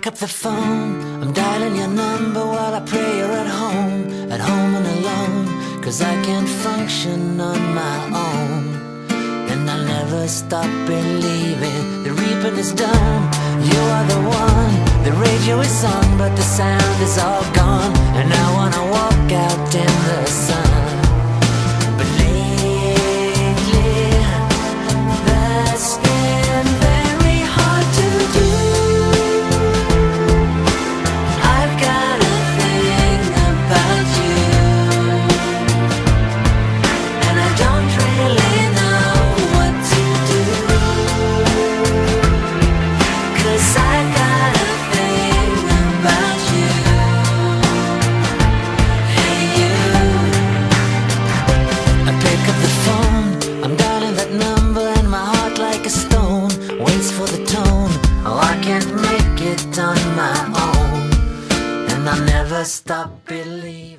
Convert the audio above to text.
up the phone, I'm dialing your number while I pray you're at home and alone. 'Cause I can't function on my own, and I'll never stop believing the reaping is done. You are the one, the radio is on, but the sound is all gone. And I wanna walk out in the sun, but lately that's been very hard to do. I've got a thing about you, and I don't really know what to do. 'Cause I got a thing about you. Hey you, I pick up the phone, I'm dialing that number, and my heart like a stone waits for the tone. Oh, I can't make it on my own, and I'll never stop believing.